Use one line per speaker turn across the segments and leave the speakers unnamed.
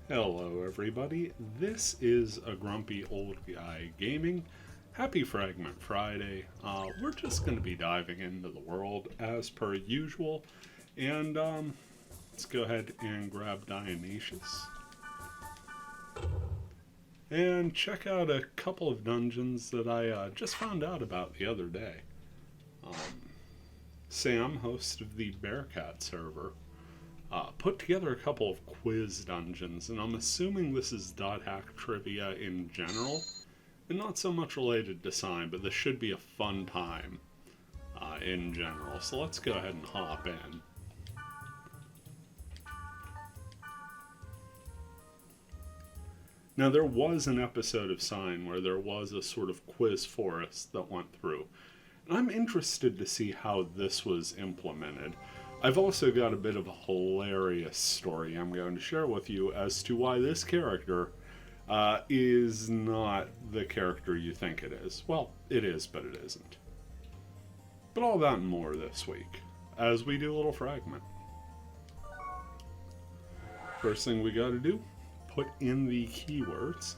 Hello everybody, this is a grumpy old guy gaming. Happy Fragment Friday. We're just going to be diving into the world as per usual, and let's go ahead and grab Dionysius and check out a couple of dungeons that I just found out about the other day. Sam, host of the Bearcat server, put together a couple of quiz dungeons, and I'm assuming this is .hack trivia in general, and not so much related to Sign, but this should be a fun time in general. So let's go ahead and hop in. Now, there was an episode of Sign where there was a sort of quiz forest that went through, and I'm interested to see how this was implemented. I've also got a bit of a hilarious story I'm going to share with you as to why this character is not the character you think it is. Well, it is, but it isn't. But all that and more this week, as we do a little Fragment. First thing we gotta do, put in the keywords.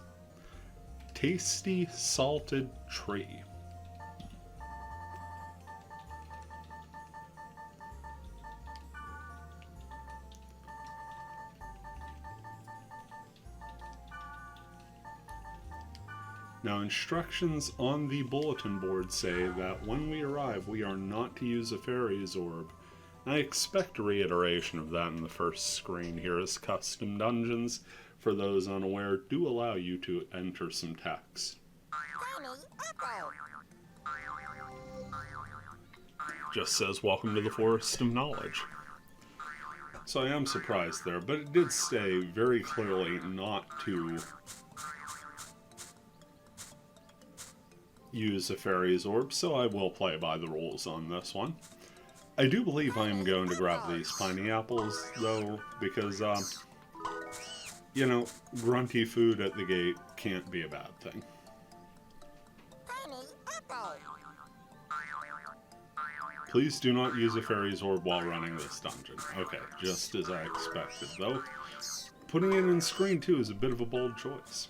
Tasty salted tree. Now, instructions on the bulletin board say that when we arrive, we are not to use a fairy's orb. I expect a reiteration of that in the first screen here, as custom dungeons, for those unaware, do allow you to enter some text. Just says, welcome to the Forest of Knowledge. So I am surprised there, but it did say very clearly not to use a fairy's orb, so I will play by the rules on this one. I do believe I am going to grab these piney apples, though, because, you know, grunty food at the gate can't be a bad thing. Please do not use a fairy's orb while running this dungeon. Okay, just as I expected, though. Putting it in screen 2 is a bit of a bold choice.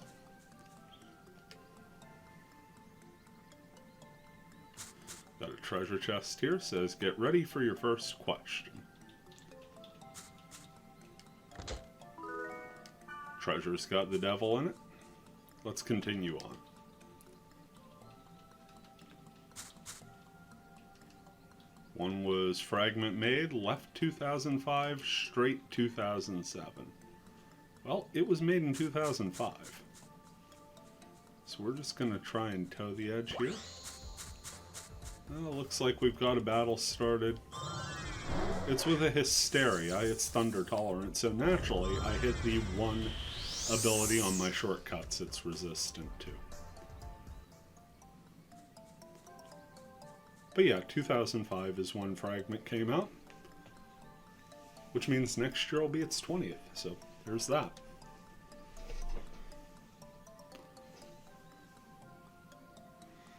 Got a treasure chest here, says get ready for your first question. Treasure's got the devil in it. Let's continue on. One was Fragment made, left 2005, straight 2007. Well, it was made in 2005. So we're just going to try and toe the edge here. Well, looks like we've got a battle started. It's with a Hysteria, it's thunder tolerant, so naturally I hit the one ability on my shortcuts it's resistant to. But yeah, 2005 is when Fragment came out, which means next year will be its 20th, so there's that.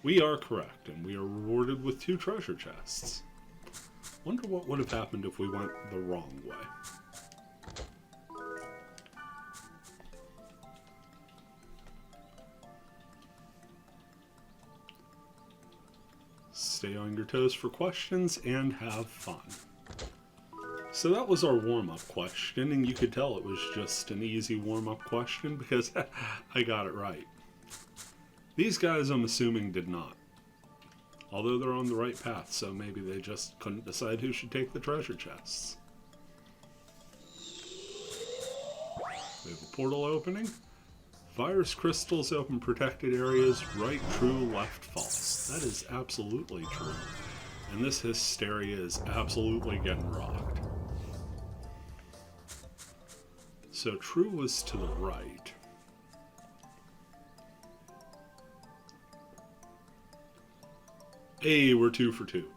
We are correct, and we are rewarded with 2 treasure chests. Wonder what would have happened if we went the wrong way. Stay on your toes for questions and have fun. So that was our warm-up question, and you could tell it was just an easy warm-up question because I got it right. These guys, I'm assuming, did not. Although they're on the right path, so maybe they just couldn't decide who should take the treasure chests. We have a portal opening. Virus crystals open protected areas. Right, true, left, false. That is absolutely true. And this Hysteria is absolutely getting rocked. So true was to the right. Hey, we're 2 for 2.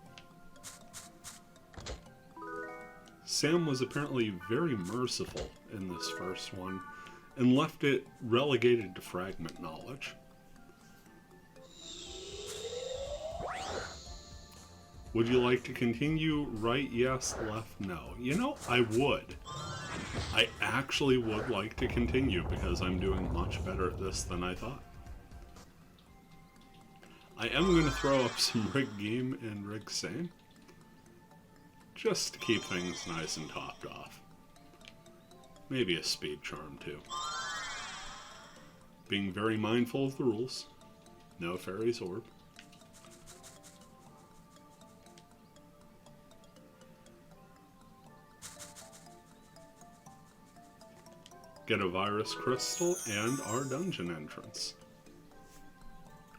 Sam was apparently very merciful in this first one, and left it relegated to Fragment knowledge. Would you like to continue? Right, yes, left, no. You know, I would. I actually would like to continue because I'm doing much better at this than I thought. I am going to throw up some rig game and rig same, just to keep things nice and topped off. Maybe a speed charm too. Being very mindful of the rules. No fairy's orb. Get a virus crystal and our dungeon entrance.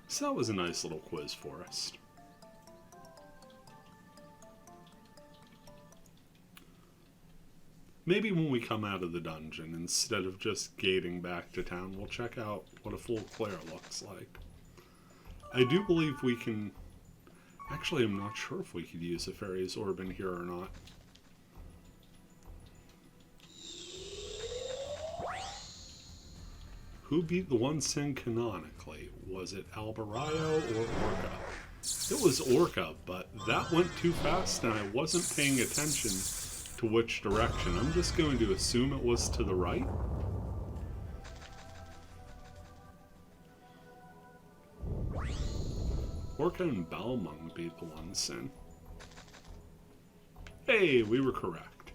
So that was a nice little quiz forest. Maybe when we come out of the dungeon, instead of just gating back to town, we'll check out what a full Claire looks like. I do believe we can... Actually, I'm not sure if we could use a fairy's orb in here or not. Who beat the one sin canonically? Was it Albarayo or Orca? It was Orca, but that went too fast and I wasn't paying attention to which direction. I'm just going to assume it was to the right. Orca and Balmung beat the one sin. Hey, we were correct.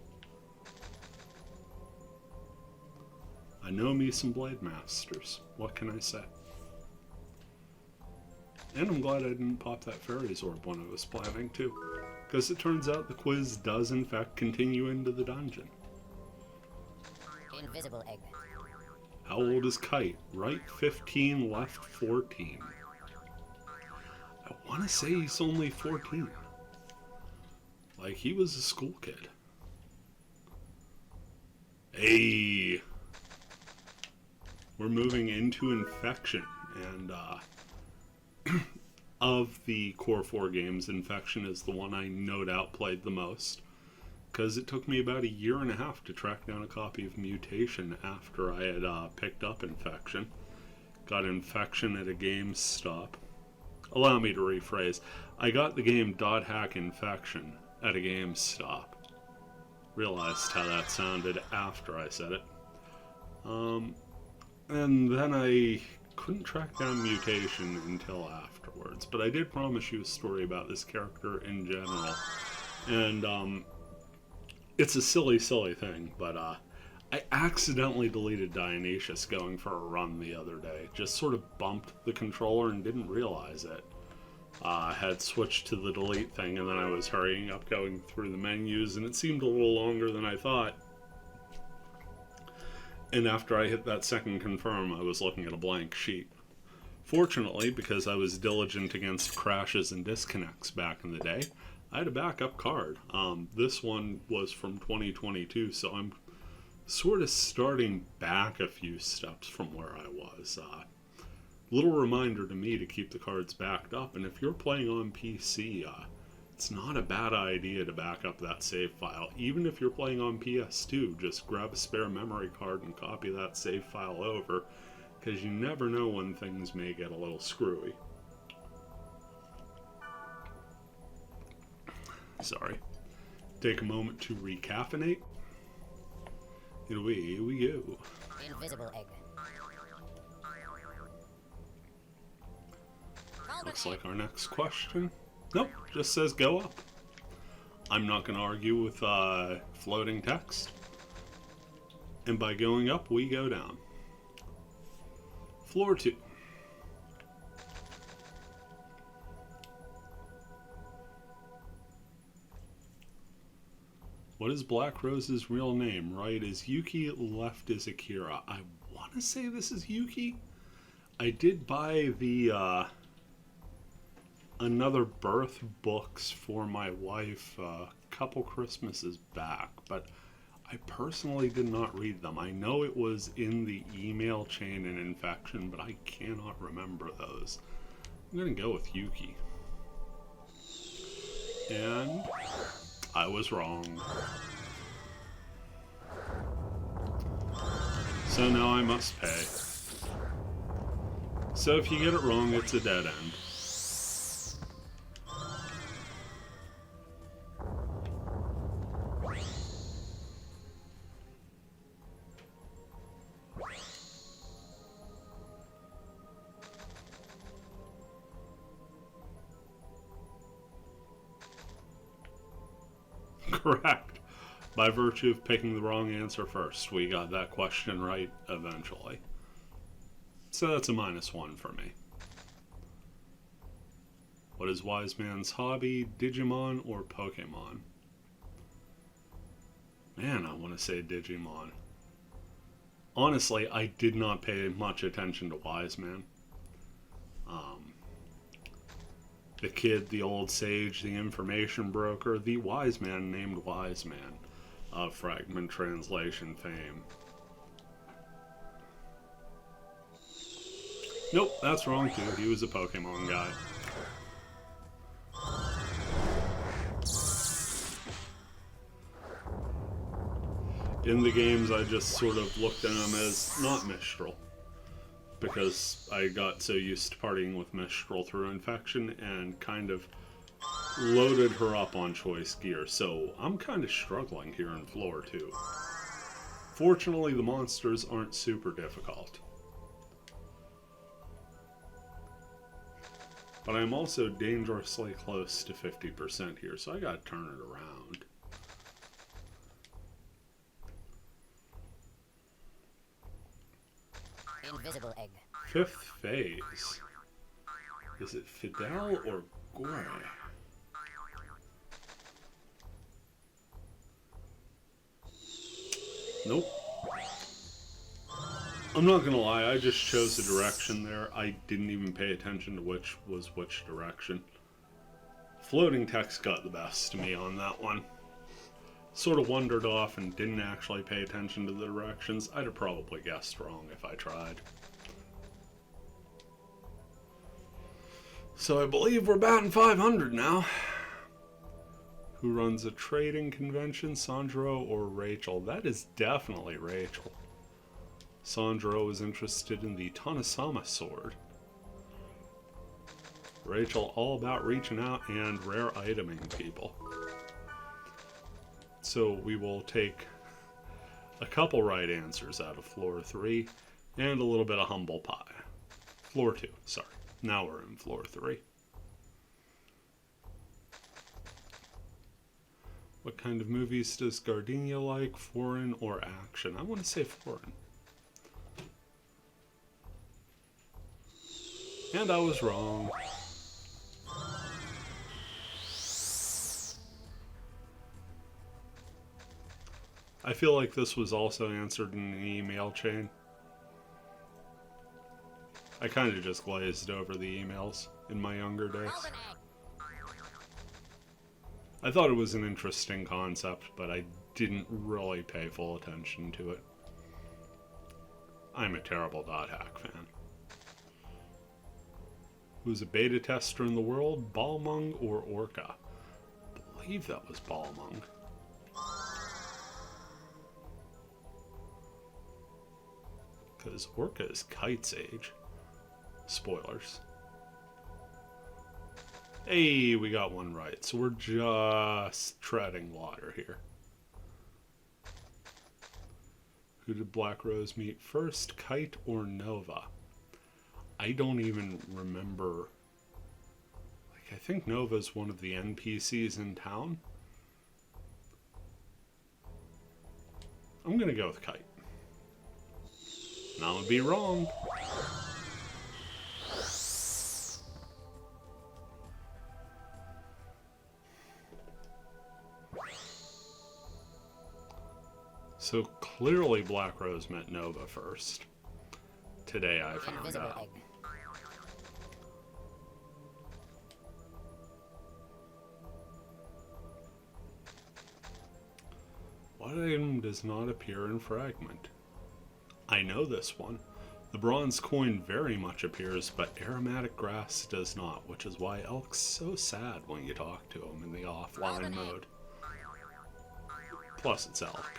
I know me some Blade Masters. What can I say? And I'm glad I didn't pop that fairy's orb when I was planning to, because it turns out the quiz does in fact continue into the dungeon.
Invisible egg.
How old is Kite? Right 15, left 14. I want to say he's only 14. Like, he was a school kid. Hey! We're moving into Infection, and of the Core 4 games, Infection is the one I no doubt played the most, because it took me about 1.5 years to track down a copy of Mutation after I had picked up Infection. Got Infection at a GameStop. Allow me to rephrase. I got the game .hack Infection at a GameStop. Realized how that sounded after I said it. And then I couldn't track down Mutation until afterwards. But I did promise you a story about this character in general. And it's a silly thing, but I accidentally deleted Dionysius going for a run the other day. Just sort of bumped the controller and didn't realize it. Had switched to the delete thing, and then I was hurrying up going through the menus, and it seemed a little longer than I thought. And after I hit that second confirm, I was looking at a blank sheet. Fortunately, because I was diligent against crashes and disconnects back in the day, I had a backup card. This one was from 2022, so I'm sort of starting back a few steps from where I was. Little reminder to me to keep the cards backed up, and if you're playing on PC, it's not a bad idea to back up that save file. Even if you're playing on PS2, just grab a spare memory card and copy that save file over, because you never know when things may get a little screwy. Sorry. Take a moment to recaffeinate. And away we go.
Invisible egg.
Looks like our next question. Nope, just says go up. I'm not going to argue with floating text. And by going up, we go down. Floor 2. What is Black Rose's real name? Right is Yuki, left is Akira. I want to say this is Yuki. I did buy the Another Birth books for my wife a couple Christmases back, but I personally did not read them. I know it was in the email chain in Infection, but I cannot remember those. I'm going to go with Yuki. And I was wrong. So now I must pay. So if you get it wrong, it's a dead end. correct. By virtue of picking the wrong answer first, we got that question right eventually. So that's a -1 for me. What is Wise Man's hobby? Digimon or Pokemon? Man, I want to say Digimon. Honestly, I did not pay much attention to Wise Man. The kid, the old sage, the information broker, the wise man named Wise Man of Fragment translation fame. Nope, that's wrong too. He was a Pokemon guy. In the games, I just sort of looked at him as not Mistral, because I got so used to partying with Mistral through Infection and kind of loaded her up on choice gear, so I'm kind of struggling here in Floor 2. Fortunately, the monsters aren't super difficult. But I'm also dangerously close to 50% here, so I gotta turn it around.
Invisible egg.
Fifth phase. Is it Fidel or Gore? Nope. I'm not gonna lie, I just chose a direction there. I didn't even pay attention to which was which direction. Floating text got the best of me on that one. Sort of wandered off and didn't actually pay attention to the directions. I'd have probably guessed wrong if I tried. So I believe we're batting 500 now. Who runs a trading convention, Sandro or Rachel? That is definitely Rachel. Sandro is interested in the Tanasama sword. Rachel all about reaching out and rare iteming people. So we will take a couple right answers out of Floor 3 and a little bit of humble pie. Floor 2, sorry. Now we're in Floor 3. What kind of movies does Gardenia like? Foreign or action? I want to say foreign. And I was wrong. I feel like this was also answered in an email chain. I kind of just glazed over the emails in my younger days. I thought it was an interesting concept, but I didn't really pay full attention to it. I'm a terrible dot hack fan. Who's a beta tester in the world? Balmung or Orca? I believe that was Balmung. Because Orca is Kite's age. Spoilers. Hey, we got one right. So we're just treading water here. Who did Black Rose meet first, Kite or Nova? I don't even remember. Like, I think Nova's one of the NPCs in town. I'm gonna go with Kite. And I would be wrong. So clearly Black Rose met Nova first. Today I found out. What item does not appear in Fragment? I know this one. The bronze coin very much appears, but aromatic grass does not, which is why Elk's so sad when you talk to him in the offline mode. Plus it's Elk.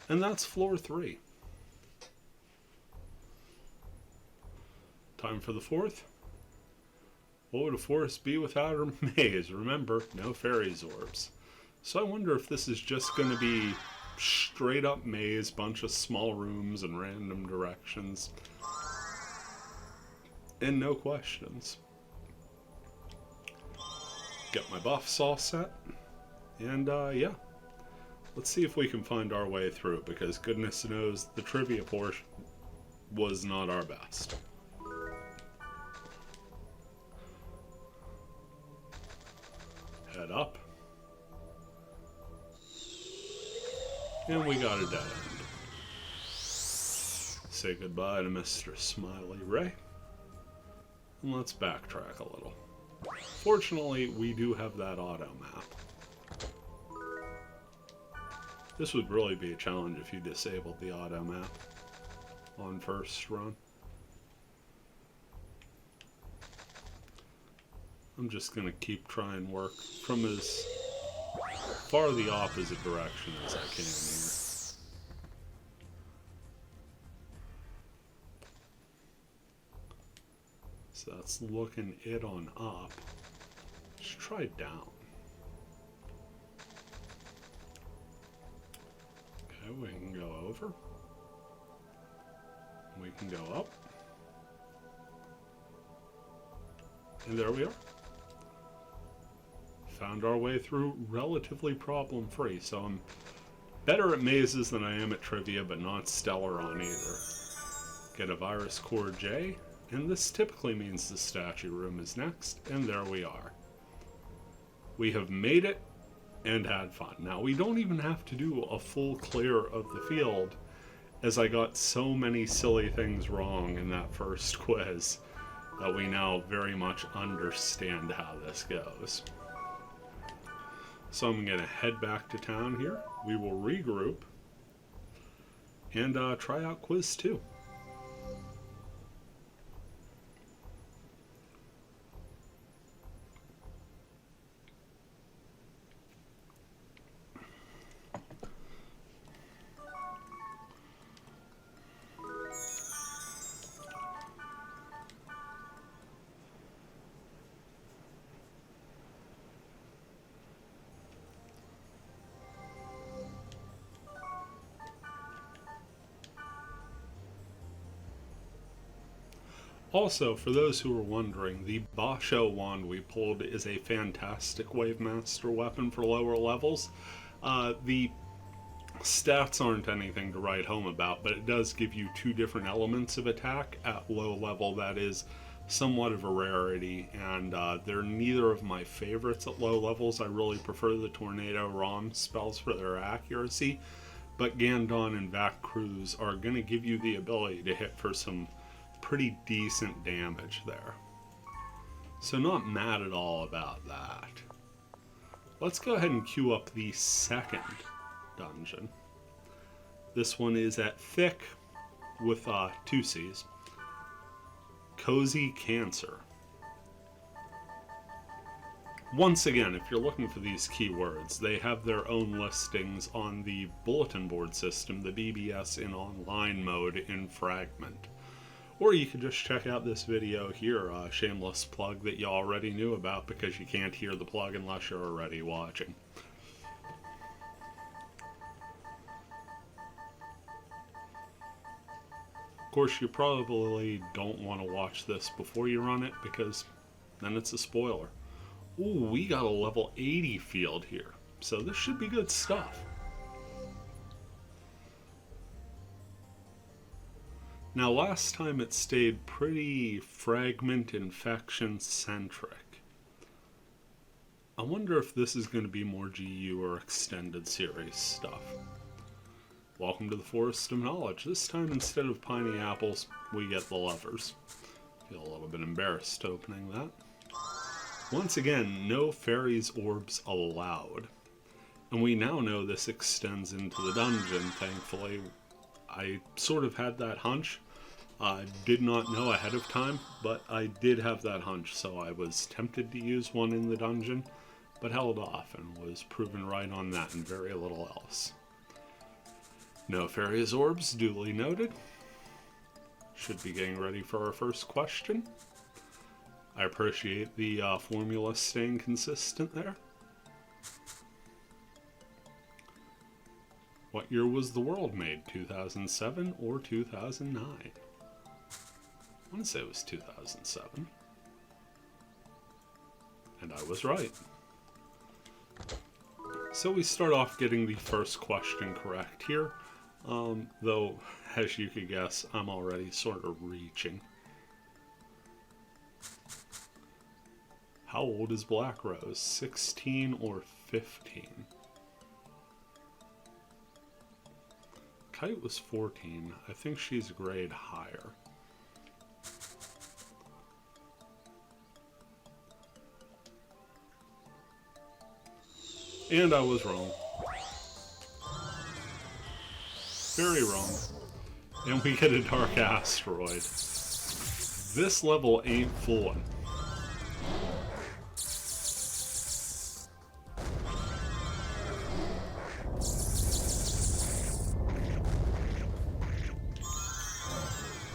And that's Floor 3. Time for the fourth. What would a forest be without a maze? Remember, no fairies orbs. So I wonder if this is just going to be straight up maze, bunch of small rooms and random directions. and no questions. Get my buffs all set, and yeah. Let's see if we can find our way through, because goodness knows the trivia portion was not our best. Head up. And we got a dead end. Say goodbye to Mr. Smiley Ray. And let's backtrack a little. Fortunately, we do have that auto map. This would really be a challenge if you disabled the auto map on first run. I'm just going to keep trying to work from as far the opposite direction as I can here. So that's looking it on up. Let's try down. Okay, we can go over. We can go up. And there we are. Found our way through relatively problem-free, so I'm better at mazes than I am at trivia, but not stellar on either. Get a virus core J, and this typically means the statue room is next, and there we are. We have made it and had fun. Now, we don't even have to do a full clear of the field, as I got so many silly things wrong in that first quiz that we now very much understand how this goes. So I'm going to head back to town here. We will regroup and try out quiz 2. Also, for those who are wondering, the Basho wand we pulled is a fantastic Wavemaster weapon for lower levels. The stats aren't anything to write home about, but it does give you 2 different elements of attack at low level. That is somewhat of a rarity, and they're neither of my favorites at low levels. I really prefer the Tornado ROM spells for their accuracy, but Gandon and Vac Cruz are going to give you the ability to hit for some pretty decent damage there. So not mad at all about that. Let's go ahead and queue up the second dungeon. This one is at Thick with 2 C's. Cozy Cancer. Once again, if you're looking for these keywords, they have their own listings on the bulletin board system, the BBS in online mode in Fragment. Or you could just check out this video here, a shameless plug that you already knew about because you can't hear the plug unless you're already watching. Of course, you probably don't want to watch this before you run it because then it's a spoiler. Ooh, we got a level 80 field here, so this should be good stuff. Now, last time it stayed pretty Fragment infection centric. I wonder if this is going to be more GU or extended series stuff. Welcome to the Forest of Knowledge. This time, instead of piney apples, we get the levers. Feel a little bit embarrassed opening that. Once again, no fairies orbs allowed. And we now know this extends into the dungeon, thankfully. I sort of had that hunch. I did not know ahead of time, but I did have that hunch, so I was tempted to use one in the dungeon, but held off and was proven right on that and very little else. No fairies orbs, duly noted. Should be getting ready for our first question. I appreciate the formula staying consistent there. What year was the world made? 2007 or 2009? I want to say it was 2007. And I was right. So we start off getting the first question correct here. Though, as you could guess, I'm already sort of reaching. How old is Black Rose? 16 or 15? Kite was 14. I think she's a grade higher. And I was wrong. Very wrong. And we get a Dark Asteroid. This level ain't fooling.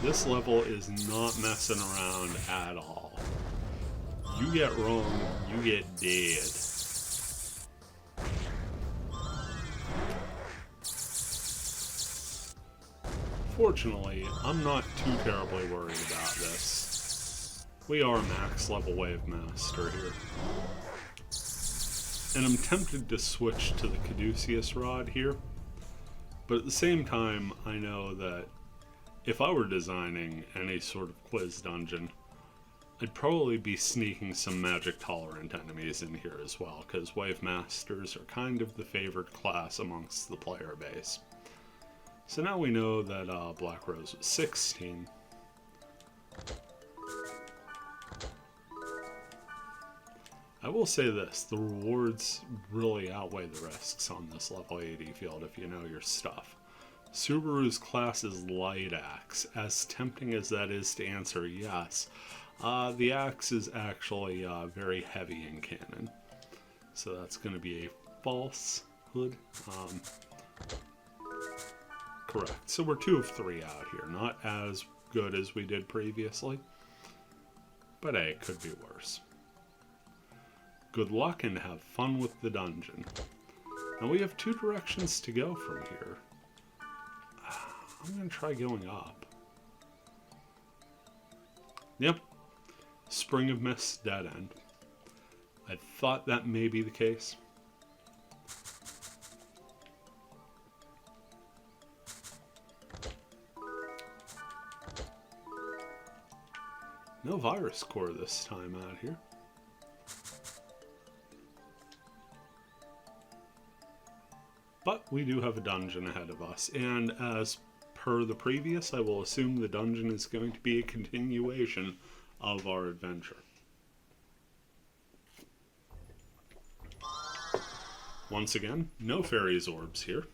This level is not messing around at all. You get wrong, you get dead. Fortunately, I'm not too terribly worried about this. We are max level Wave Master here. And I'm tempted to switch to the Caduceus Rod here. But at the same time, I know that if I were designing any sort of quiz dungeon, I'd probably be sneaking some magic tolerant enemies in here as well, because Wave Masters are kind of the favored class amongst the player base. So now we know that Black Rose was 16. I will say this, the rewards really outweigh the risks on this level 80 field if you know your stuff. Subaru's class is Light Axe. As tempting as that is to answer yes, the axe is actually very heavy in canon. So that's going to be a falsehood. Correct. So we're 2 of 3 out here. Not as good as we did previously. But hey, it could be worse. Good luck and have fun with the dungeon. Now we have 2 directions to go from here. I'm going to try going up. Yep. Spring of Mist, dead end. I thought that may be the case. No virus core this time out here. But we do have a dungeon ahead of us, and as per the previous, I will assume the dungeon is going to be a continuation of our adventure. Once again, no fairies orbs here.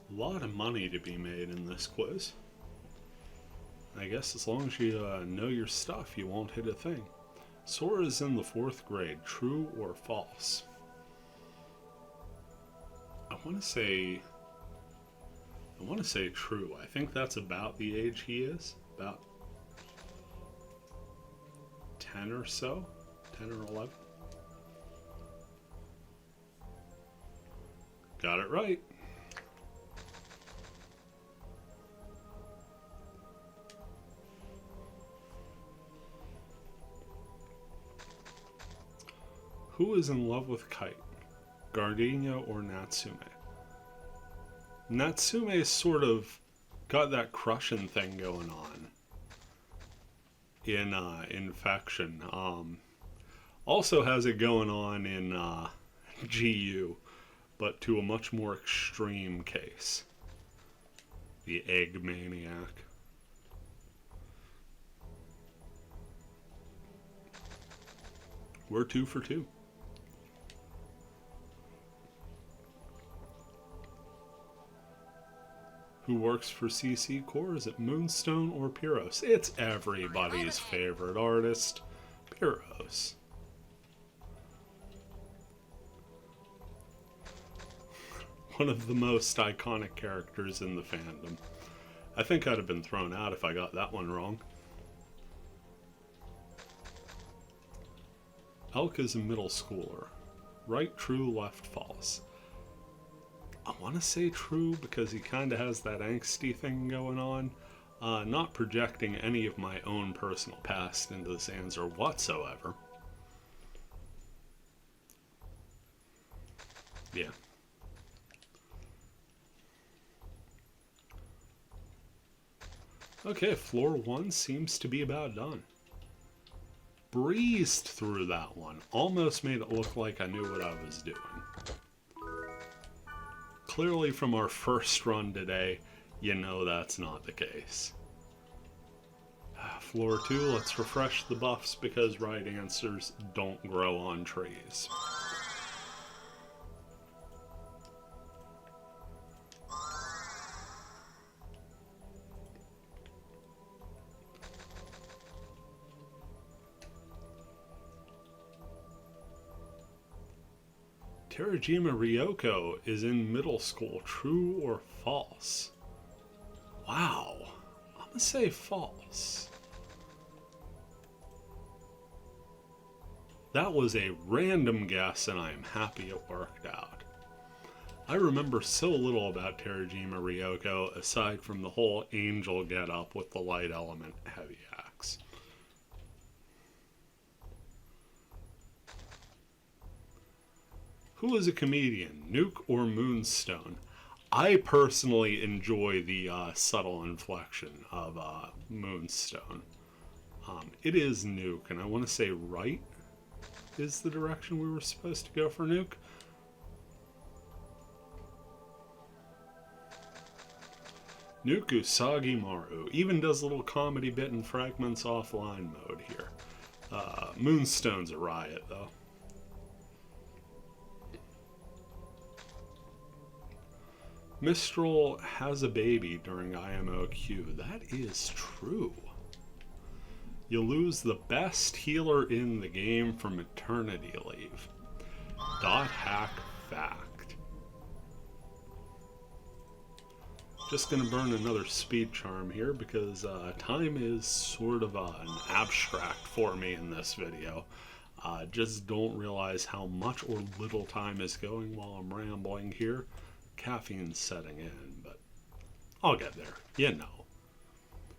A lot of money to be made in this quiz. I guess as long as you know your stuff, you won't hit a thing. Sora is in the 4th grade. True or false? I want to say true. I think that's about the age he is. About 10 or so. 10 or 11. Got it right. Who is in love with Kite? Gardenia or Natsume? Natsume's sort of got that crushing thing going on in Infection. Also has it going on in GU, but to a much more extreme case. The Egg Maniac. We're 2 for 2. Who works for CC Core? Is it Moonstone or Pyros? It's everybody's favorite artist, Pyros. One of the most iconic characters in the fandom. I think I'd have been thrown out if I got that one wrong. Elk is a middle schooler. Right, true, left, false. I want to say true because he kind of has that angsty thing going on. Not projecting any of my own personal past into this answer whatsoever. Yeah. Okay, floor 1 seems to be about done. Breezed through that one. Almost made it look like I knew what I was doing. Clearly from our first run today, you know that's not the case. Floor 2, let's refresh the buffs because right answers don't grow on trees. Terajima Ryoko is in middle school, true or false? Wow, I'm gonna say false. That was a random guess and I am happy it worked out. I remember so little about Terajima Ryoko aside from the whole angel getup with the light element heavy axe. Who is a comedian, Nuke or Moonstone? I personally enjoy the subtle inflection of Moonstone. It is Nuke, and I want to say right is the direction we were supposed to go for Nuke. Nuke Usagi Maru even does a little comedy bit in Fragment's offline mode here. Moonstone's a riot, though. Mistral has a baby during IMOQ. That is true. You lose the best healer in the game for maternity leave. .hack fact. Just gonna burn another speed charm here because time is sort of an abstract for me in this video. Just don't realize how much or little time is going while I'm rambling here. Caffeine's setting in, but I'll get there, you know.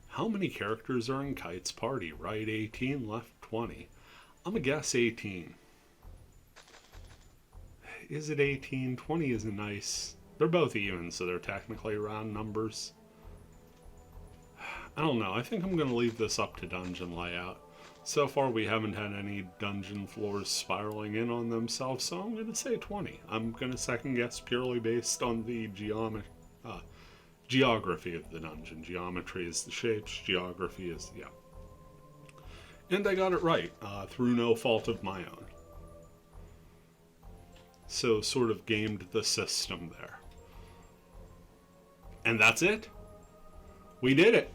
How many characters are in Kite's party? Right 18, left 20. I'm gonna guess 18. Is it 18? 20 is a nice... They're both even, so they're technically round numbers. I don't know, I think I'm gonna leave this up to dungeon layout. So far we haven't had any dungeon floors spiraling in on themselves, so I'm going to say 20. I'm going to second guess purely based on the geography of the dungeon. Geometry is the shapes, geography is, yeah. And I got it right, through no fault of my own. So sort of gamed the system there. And that's it. We did it.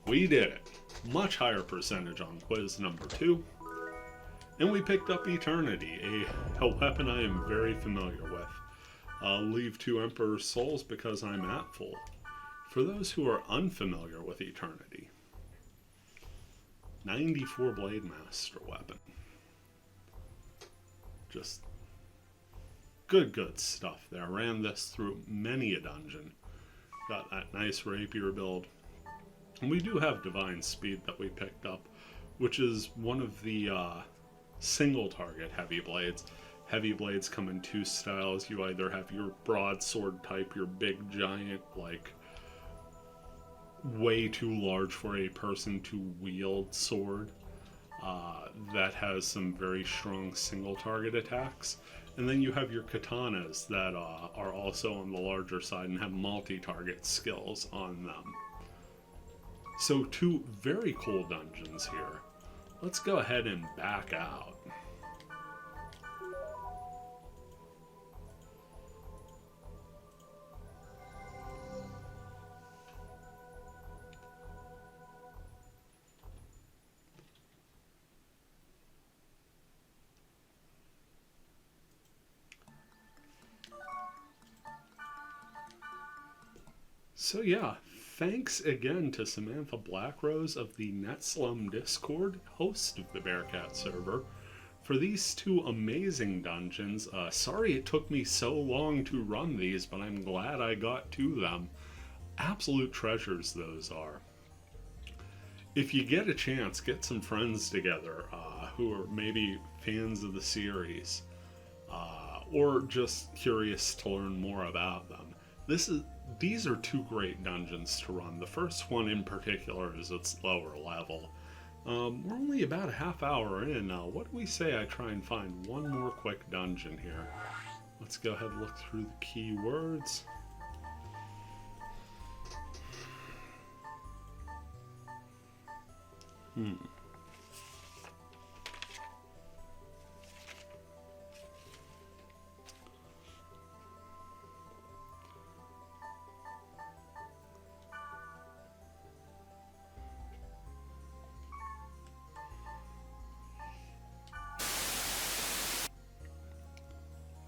We did it. Much higher percentage on quiz number 2. And we picked up Eternity, a weapon I am very familiar with. Leave 2 Emperor's Souls because I'm at full. For those who are unfamiliar with Eternity, 94 Blade Master weapon. Just good stuff there. Ran this through many a dungeon. Got that nice rapier build. And we do have Divine Speed that we picked up, which is one of the single target heavy blades. Heavy blades come in 2 styles. You either have your broadsword type, your big giant, like way too large for a person to wield sword that has some very strong single target attacks. And then you have your katanas that are also on the larger side and have multi-target skills on them. So 2 very cool dungeons here. Let's go ahead and back out. So yeah, thanks again to Samantha Blackrose of the NetSlum Discord, host of the Bearcat server, for these two amazing dungeons. Sorry it took me so long to run these, but I'm glad I got to them. Absolute treasures those are. If you get a chance, get some friends together who are maybe fans of the series or just curious to learn more about them. These are two great dungeons to run. The first one in particular is its lower level. We're only about a half hour in now. What do we say I try and find one more quick dungeon here? Let's go ahead and look through the keywords.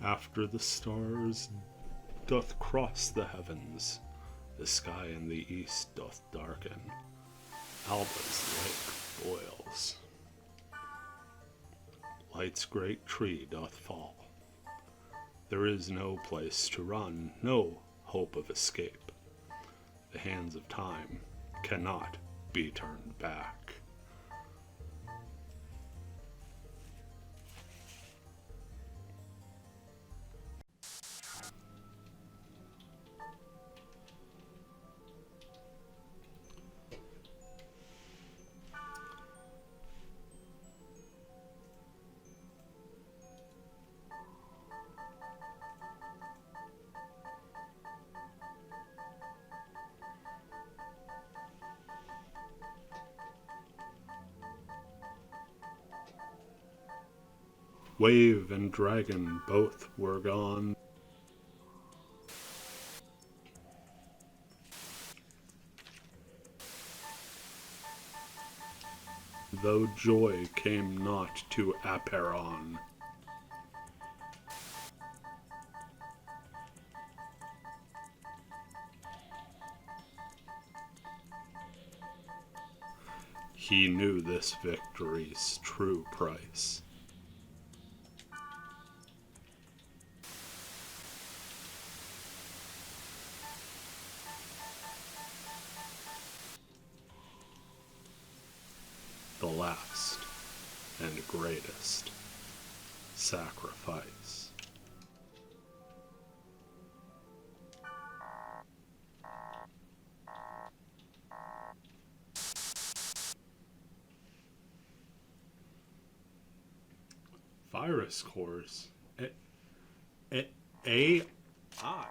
After the stars doth cross the heavens, the sky in the east doth darken, Alba's lake boils. Light's great tree doth fall. There is no place to run, no hope of escape. The hands of time cannot be turned back. Wave and dragon both were gone. Though joy came not to Aperon. He knew this victory's true price. The last and greatest sacrifice. Virus cores. AI.